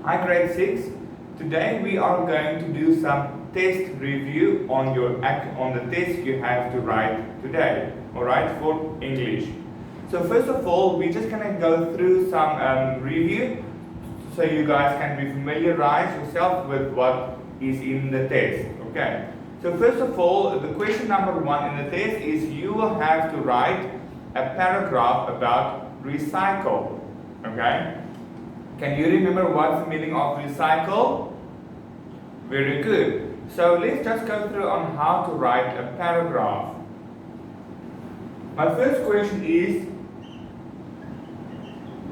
Hi grade 6. Today we are going to do some test review on the test you have to write today, alright, for English. So first of all, we're just going to go through some review so you guys can be familiarize yourself with what is in the test, okay? So first of all, the question number 1 in the test is you will have to write a paragraph about recycle, okay? Can you remember what's the meaning of recycle? Very good. So let's just go through on how to write a paragraph. My first question is,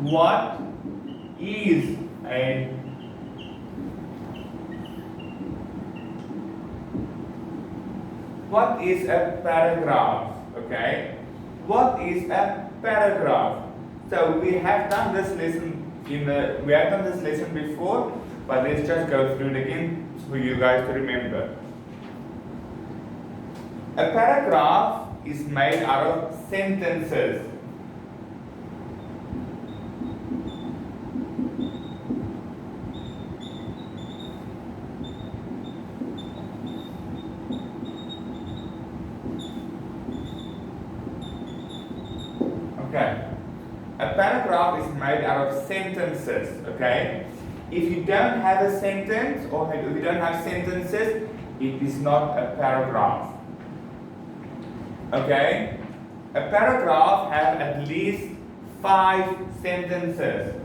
what is a paragraph? Okay, what is a paragraph? So we have done this lesson before, but let's just go through it again for you guys to remember. A paragraph is made out of sentences. Okay. A paragraph is made out of sentences, okay? If you don't have a sentence or if you don't have sentences, it is not a paragraph. Okay? A paragraph has at least 5 sentences.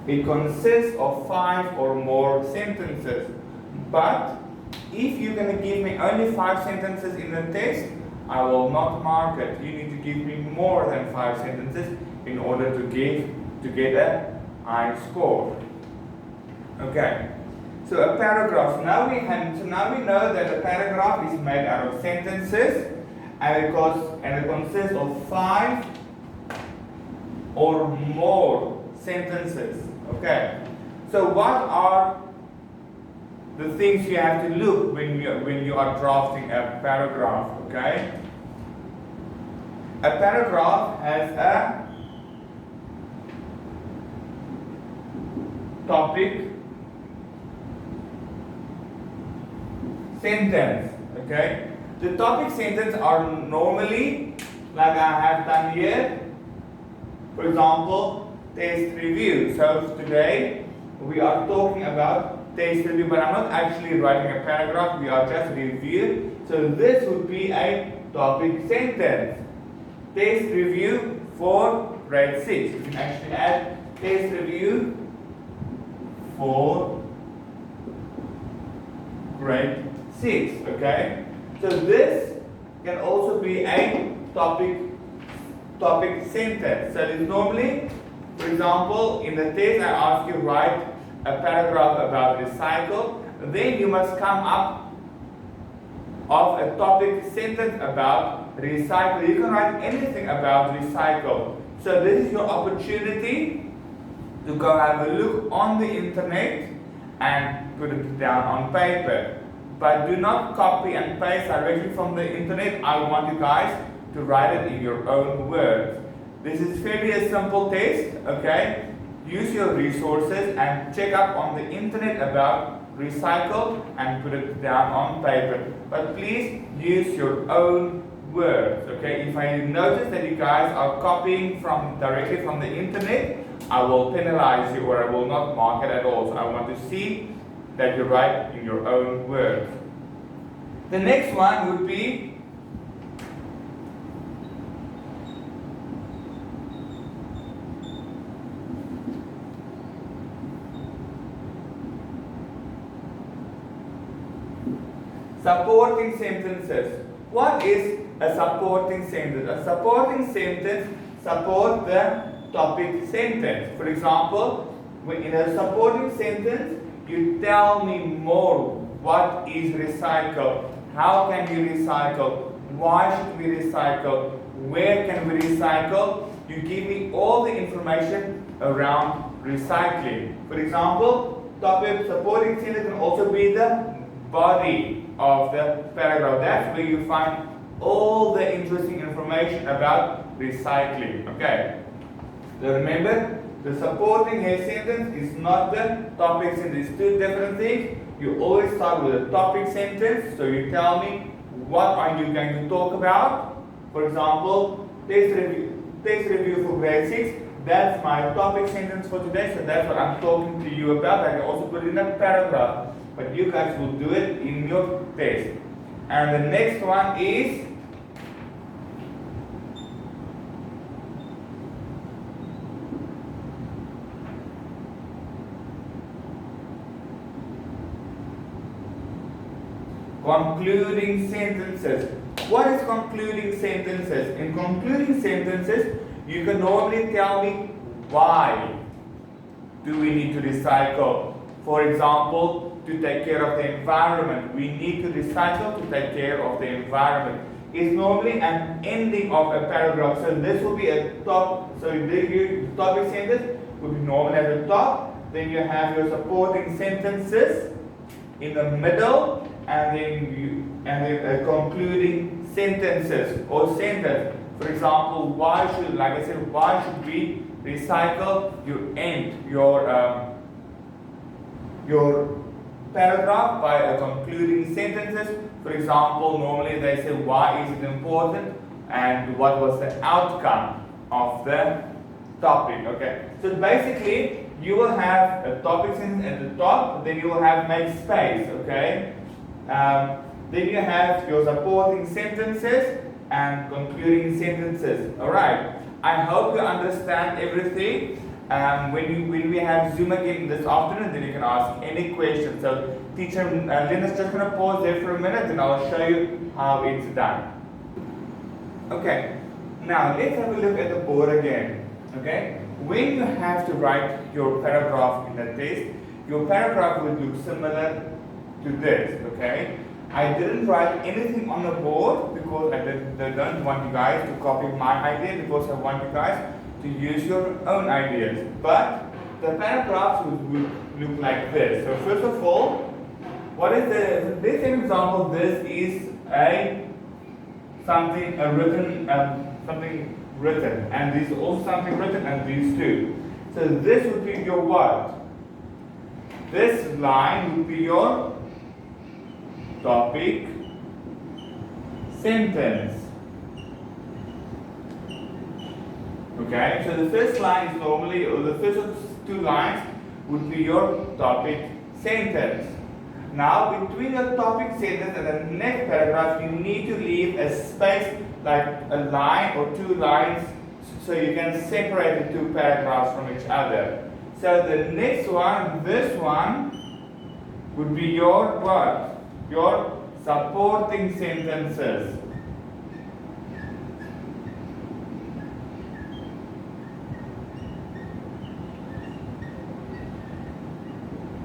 It consists of 5 or more sentences. But if you're going to give me only 5 sentences in the test, I will not mark it. You need to give me more than 5 sentences in order to get a high score. Okay. So a paragraph. Now we know that a paragraph is made out of sentences, and it consists of 5 or more sentences. Okay, so what are the things you have to look when you are drafting a paragraph? Okay, a paragraph has a topic, sentence. Okay, the topic sentence are normally like I have done here. For example, test review. So today we are talking about test review, but I'm not actually writing a paragraph, we are just review. So this would be a topic sentence. Test review for grade 6. You can actually add test review for grade 6. Okay? So this can also be a topic sentence. So it's normally, for example, in the test I ask you write a paragraph about recycle, then you must come up of a topic sentence about recycle. You can write anything about recycle. So this is your opportunity to go have a look on the internet and put it down on paper. But do not copy and paste directly from the internet. I want you guys to write it in your own words. This is fairly a simple test, okay? Use your resources and check up on the internet about recycle and put it down on paper. But please use your own words, okay? If I notice that you guys are copying directly from the internet, I will penalize you or I will not mark it at all. So I want to see that you write in your own words. The next one would be supporting sentences. What is a supporting sentence? A supporting sentence supports the topic sentence. For example, in a supporting sentence, you tell me more. What is recycle? How can you recycle? Why should we recycle? Where can we recycle? you give me all the information around recycling. For example, topic supporting sentence can also be the body of the paragraph. That's where you find all the interesting information about recycling. Okay. So remember, the supporting a sentence is not the topic sentence. It's two different things. You always start with a topic sentence. So you tell me what are you going to talk about. For example, test review for grade 6. That's my topic sentence for today. So that's what I'm talking to you about. I can also put it in a paragraph. But you guys will do it in your test. And the next one is concluding sentences. What is concluding sentences? In concluding sentences, you can normally tell me why do we need to recycle. For example, to take care of the environment. We need to recycle to take care of the environment. It's normally an ending of a paragraph. So this will be a top. So the topic sentence would be normally at the top. Then you have your supporting sentences in the middle, and then concluding sentences or sentence. For example, why should we recycle? You end your paragraph by a concluding sentences. For example, normally they say why is it important and what was the outcome of the topic. Okay, so basically you will have a topic sentence at the top, then you will have make space. Okay, then you have your supporting sentences and concluding sentences. All right, I hope you understand everything. When we have Zoom again this afternoon, then you can ask any questions. So teacher Linda's just going to pause there for a minute and I'll show you how it's done. Okay, now let's have a look at the board again. Okay, when you have to write your paragraph in the test, your paragraph will look similar to this. Okay, I didn't write anything on the board because I don't want you guys to copy my idea, because I want you guys to use your own ideas. But the paragraphs would look like this. So first of all, what is this example? This is something written, and this is also something written, and these two. So this would be your what? This line would be your topic sentence. Okay, so the first line is normally, or the first two lines would be your topic sentence. Now, between your topic sentence and the next paragraph, you need to leave a space, like a line or two lines, so you can separate the two paragraphs from each other. So the next one, this one, would be your what? Your supporting sentences.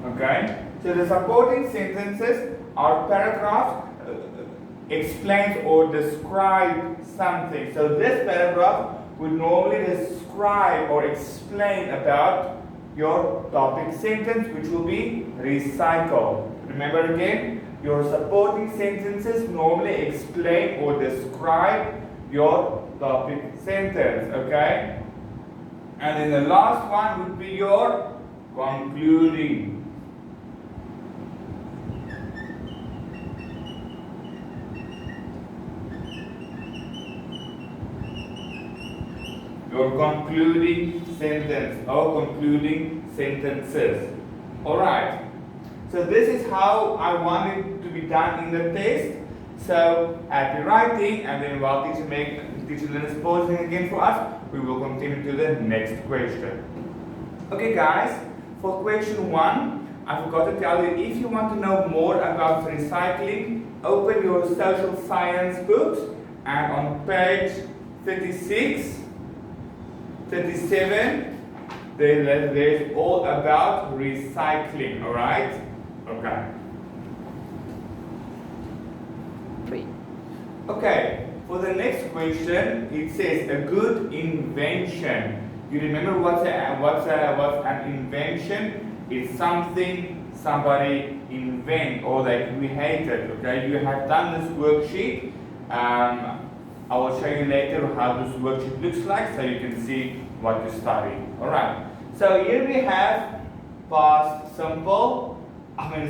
Okay, so the supporting sentences are paragraphs explains or describe something. So this paragraph would normally describe or explain about your topic sentence, which will be recycle. Remember again, your supporting sentences normally explain or describe your topic sentence. Okay, and then the last one would be your concluding. Your concluding sentence or concluding sentences. Alright, so this is how I want it to be done in the test. So happy writing, and then while teacher Lynn is pausing again for us, we will continue to the next question. Okay guys, for question 1, I forgot to tell you, if you want to know more about recycling, open your social science books, and on page 36, 37, there's all about recycling, alright? Okay. Okay, For the next question, it says a good invention. You remember what's an invention? It's something somebody invent or they created. Okay, you have done this worksheet. I will show you later how this worksheet looks like so you can see what you study. Alright, so here we have past simple,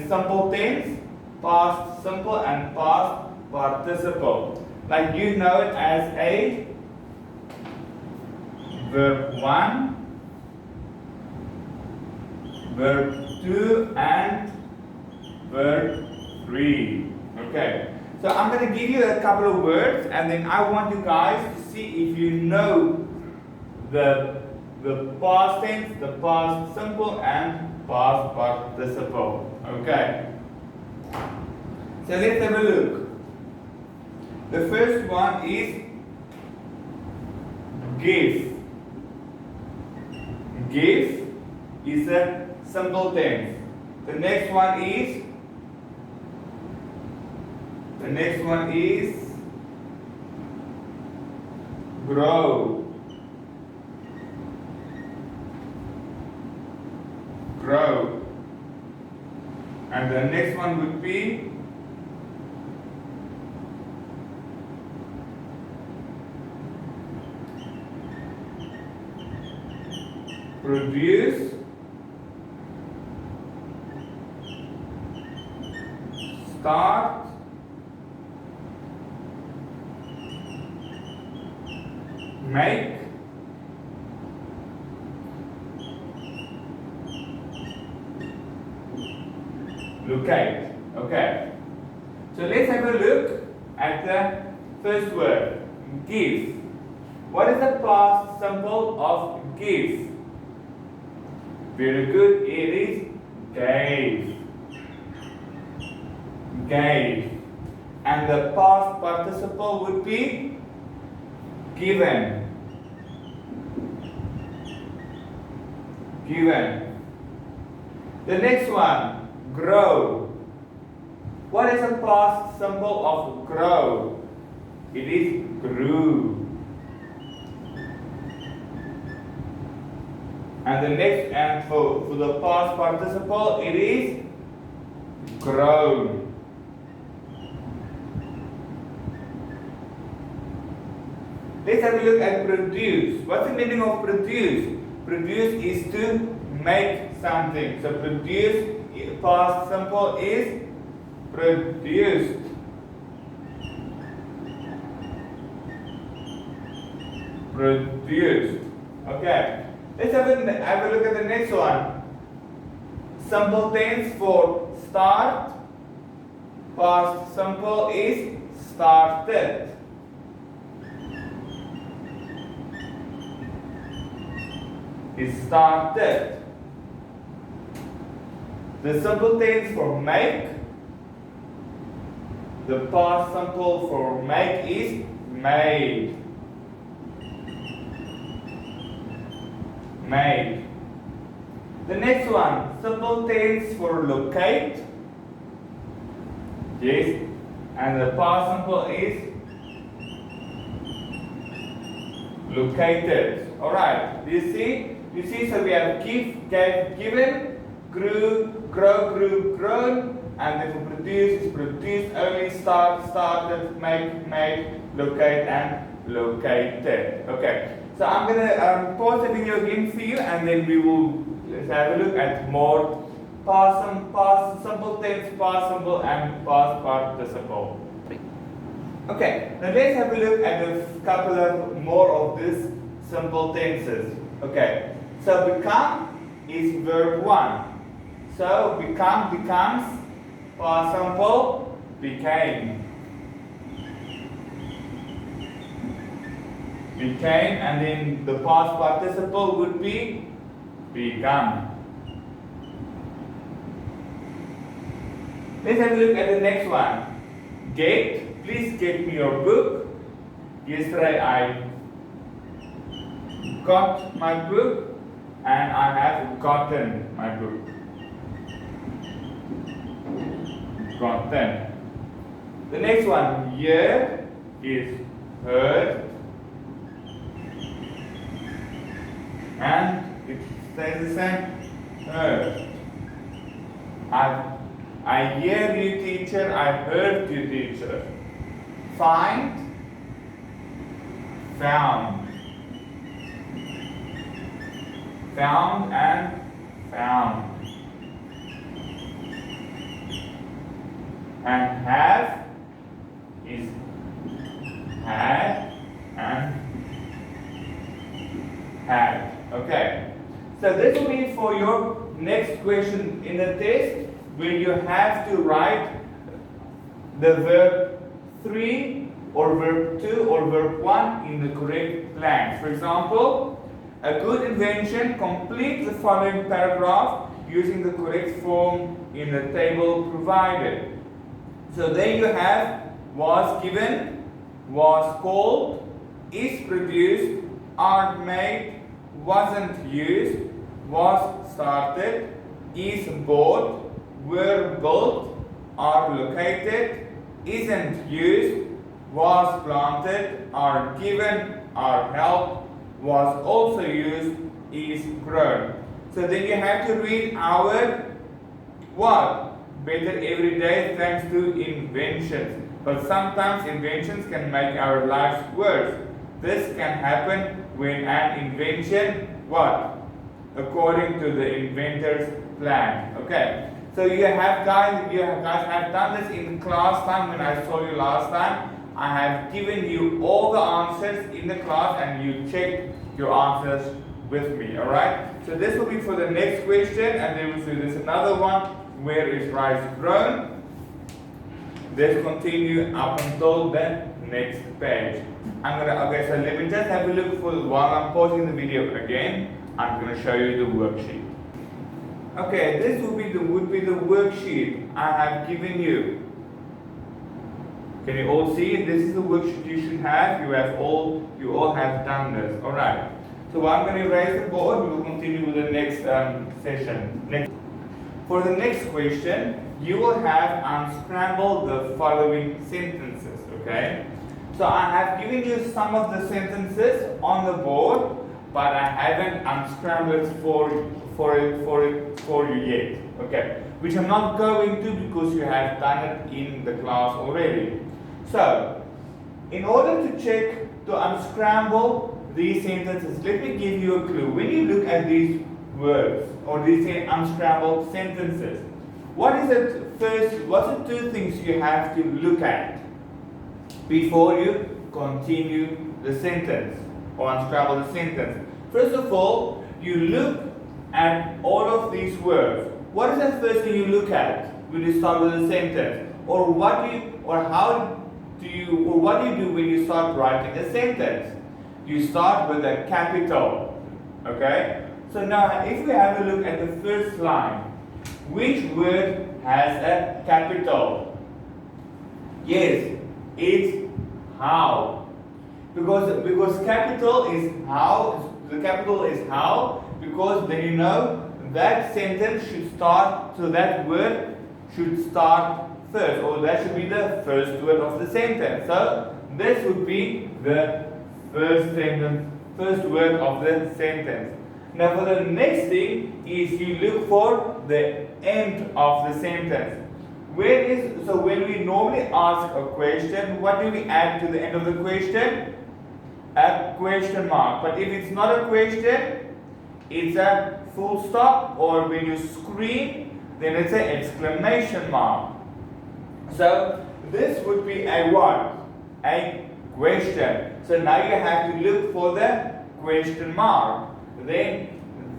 simple tense, past simple and past participle. Like you know it as a verb 1, verb 2 and verb 3. Okay. So I'm going to give you a couple of words and then I want you guys to see if you know the past tense, the past simple and past participle. Okay. So let's have a look. The first one is give. Give is a simple tense. The next one is grow. Grow. And the next one would be produce. Start. Make. Locate. Okay. So let's have a look at the first word, give. What is the past simple of give? Very good. It is gave. Gave. And the past participle would be given. Given. The next one, grow. What is the past symbol of grow? It is grew. And the next, and for the past participle, it is grown. Let's have a look at produce. What's the meaning of produce? Produce is to make something. So produce, past simple is produced. Produced. Okay. Let's have a look at the next one. Simple tense for start. Past simple is started. Is started. The simple tense for make. The past simple for make is made. Made. The next one, simple tense for locate. Yes. And the past simple is located. Alright. Do you see? You see, so we have give, gave, given, grew, grow, grew, grown, and then for produce is produced, only, start, started, make, made, locate, and located. Okay. So I'm going to pause the video again for you and then we will have a look at more past simple tense, past simple and past participle. Okay, now let's have a look at a couple of more of these simple tenses. Okay, so become is verb 1. So become becomes, past simple became. Became, and then the past participle would be become. Let's have a look at the next one. Get, please get me your book. Yesterday I got my book and I have gotten my book. Gotten. The next one, year is heard, and it stays the same, heard. I hear you, teacher. I heard you, teacher. Find, found. Found and found. And have is had and had. Okay. So this will be for your next question in the test, where you have to write the verb 3 or verb 2 or verb 1 in the correct blanks. For example, a good invention, complete the following paragraph using the correct form in the table provided. So there you have was given, was called, is produced, aren't made, wasn't used, was started, is bought, were built, are located, isn't used, was planted, are given, are helped, was also used, is grown. So then you have to read our what? Better every day thanks to inventions. But sometimes inventions can make our lives worse. This can happen when an invention, what? According to the inventor's plan. Okay. So you guys have done this in class time when I saw you last time. I have given you all the answers in the class and you checked your answers with me. Alright? So this will be for the next question, and there's another one. Where is rice grown? Let's continue up until the next page. Okay, so let me just have a look while I'm pausing the video again. I'm going to show you the worksheet. Okay, this would be the worksheet I have given you. Can you all see? This is the worksheet you should have. You all have done this. All right. So I'm going to erase the board. We will continue with the next session. For the next question, you will have unscrambled the following sentences. Okay. So I have given you some of the sentences on the board, but I haven't unscrambled it for you yet. Okay. Which I'm not going to, because you have done it in the class already. So, in order to check, to unscramble these sentences, let me give you a clue. When you look at these words, or these unscrambled sentences, what's the two things you have to look at before you continue the sentence, or unscramble the sentence? First of all, you look at all of these words. What is the first thing you look at when you start with a sentence? Or what do you do when you start writing a sentence? You start with a capital. Okay? So now if we have a look at the first line, which word has a capital? Yes, it's how. Because capital is how, the capital is how, because then you know that sentence should start, so that word should start first, or that should be the first word of the sentence. So this would be the first word of the sentence. Now for the next thing is you look for the end of the sentence. So when we normally ask a question, what do we add to the end of the question? A question mark. But if it's not a question, it's a full stop, or when you scream, then it's an exclamation mark. So this would be a what? A question. So now you have to look for the question mark. Then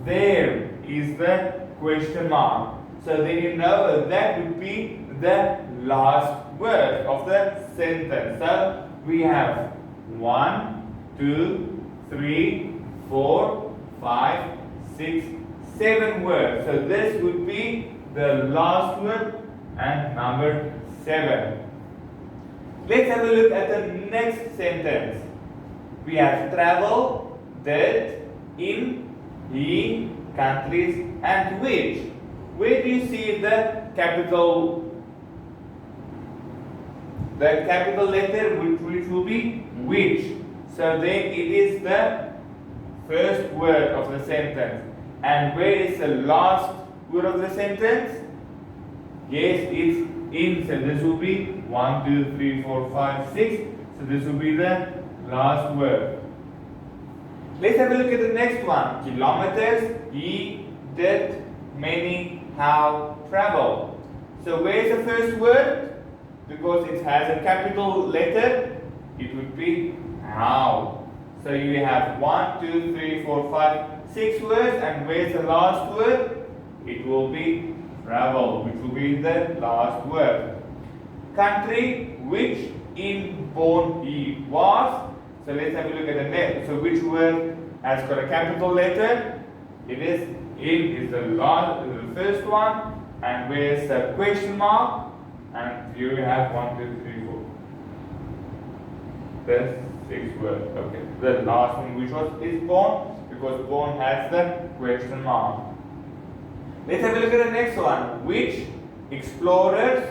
there is the question mark. So then you know that would be the last word of the sentence. So we have 1, 2, 3, 4, 5, 6, 7 words. So this would be the last word and number 7. Let's have a look at the next sentence. We have travel, did, in, he, countries, and which. Where do you see the capital letter, which will be which. So then it is the first word of the sentence. And where is the last word of the sentence? Yes, it's in. So this will be 1, 2, 3, 4, 5, 6. So this will be the last word. Let's have a look at the next one. Kilometers, ye, did, many, how, travel. So where is the first word? Because it has a capital letter, it would be how. So you have 1, 2, 3, 4, 5, 6 words, and where's the last word? It will be travel, which will be the last word. Country, which in born he was. So let's have a look at the next. So which word has got a capital letter? It is in is the first one, and where's the question mark? And here we have 1, 2, 3, 4. There's 6 words. Okay. The last one, which is born, because born has the question mark. Let's have a look at the next one. Which explorers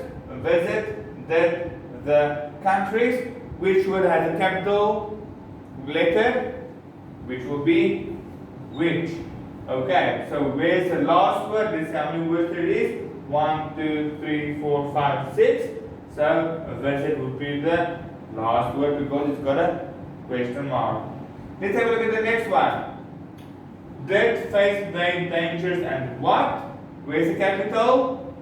visit the countries? Which word has a capital letter? Which will be which. Okay, so where's the last word? This is how many words there is. 1, 2, 3, 4, 5, 6. So visit would be the last word because it's got a question mark. Let's have a look at the next one. Did face great dangers and what? Where's the capital?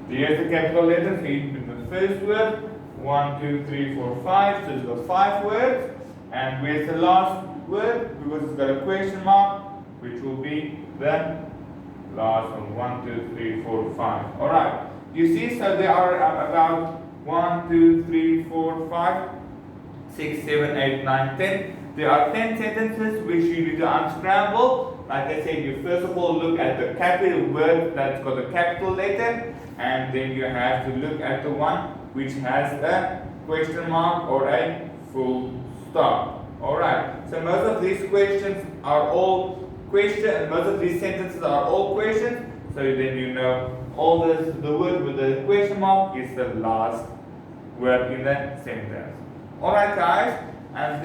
There's the capital letter. So the first word. 1, 2, 3, 4, 5. So it's got 5 words. And where's the last word? Because it's got a question mark, which will be the last one. 1, 2, 3, 4, 5. Alright. You see, so there are about 1, 2, 3, 4, 5, 6, 7, 8, 9, 10. There are 10 sentences which you need to unscramble. Like I said, you first of all look at the capital word that's got a capital letter, and then you have to look at the one which has a question mark or a full stop. Alright, so most of these questions are all questions, most of these sentences are all questions, so then you know all this, the word with the question mark is the last word in the sentence. Alright guys, and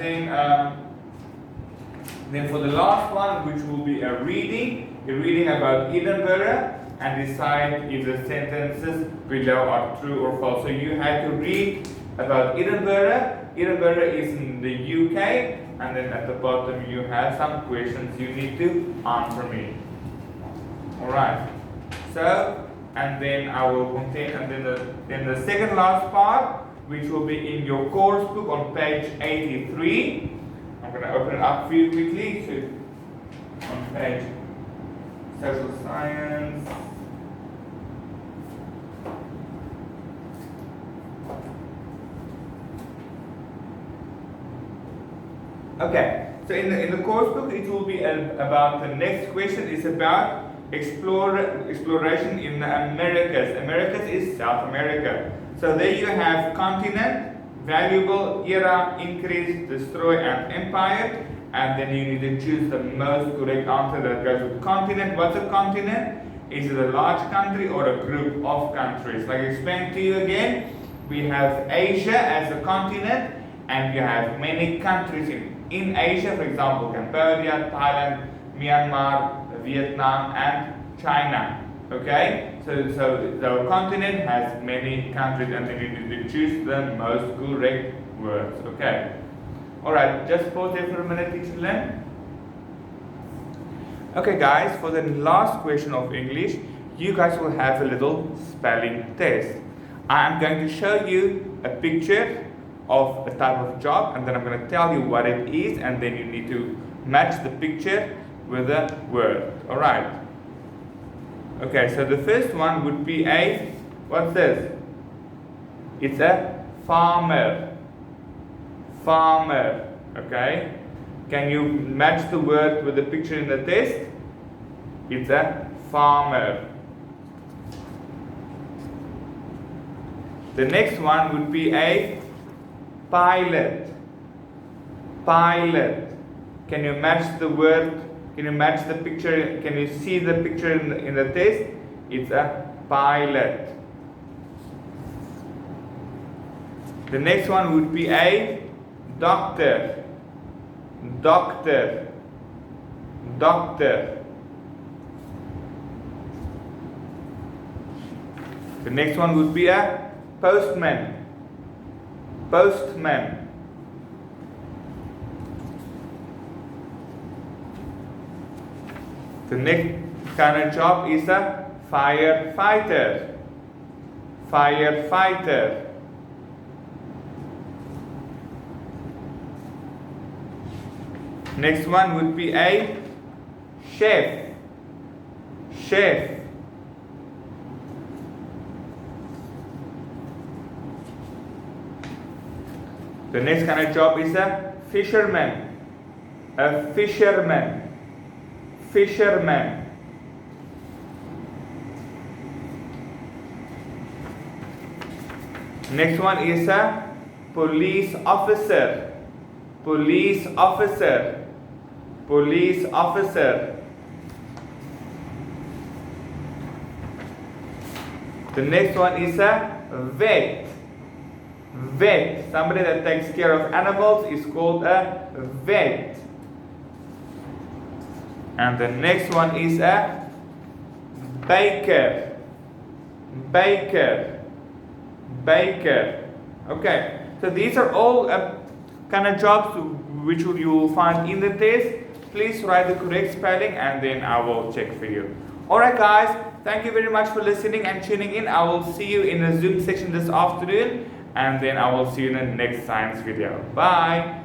then for the last one, which will be a reading, you're reading about Edinburgh and decide if the sentences below are true or false. So you have to read about Edinburgh. Edinburgh is in the UK, and then at the bottom you have some questions you need to answer me. Alright. So, and then I will continue, and then the second last part, which will be in your course book on page 83. I'm going to open it up for you quickly. So, on page Social Science. Okay, so in the course book, it will be about the next question is about exploration in the Americas. Americas is South America. So there you have continent, valuable, era, increase, destroy, and empire. And then you need to choose the most correct answer that goes with continent. What's a continent? Is it a large country or a group of countries? Like I explained to you again, we have Asia as a continent, and you have many countries in Asia, for example, Cambodia, Thailand, Myanmar, Vietnam, and China. Okay? So the continent has many countries, and then you need to choose the most correct words. Okay? Alright, just pause there for a minute, teacher Len. Okay guys, for the last question of English, you guys will have a little spelling test. I am going to show you a picture of a type of job, and then I'm going to tell you what it is, and then you need to match the picture with a word. Alright. Okay, so the first one would be a, what's this? It's a farmer. Farmer. Okay? Can you match the word with the picture in the test? It's a farmer. The next one would be a pilot. Pilot. Can you match the word? Can you match the picture? Can you see the picture in the test? It's a pilot. The next one would be a doctor, doctor, doctor. The next one would be a postman, postman. The next kind of job is a firefighter, firefighter. Next one would be a chef, chef. The next kind of job is a fisherman, a fisherman, fisherman. Next one is a police officer, police officer, police officer. The next one is a vet, vet. Somebody that takes care of animals is called a vet. And the next one is a baker, baker, baker. Okay, so these are all kind of jobs which you will find in the test. Please write the correct spelling and then I will check for you. Alright guys, thank you very much for listening and tuning in. I will see you in the Zoom session this afternoon and then I will see you in the next science video. Bye.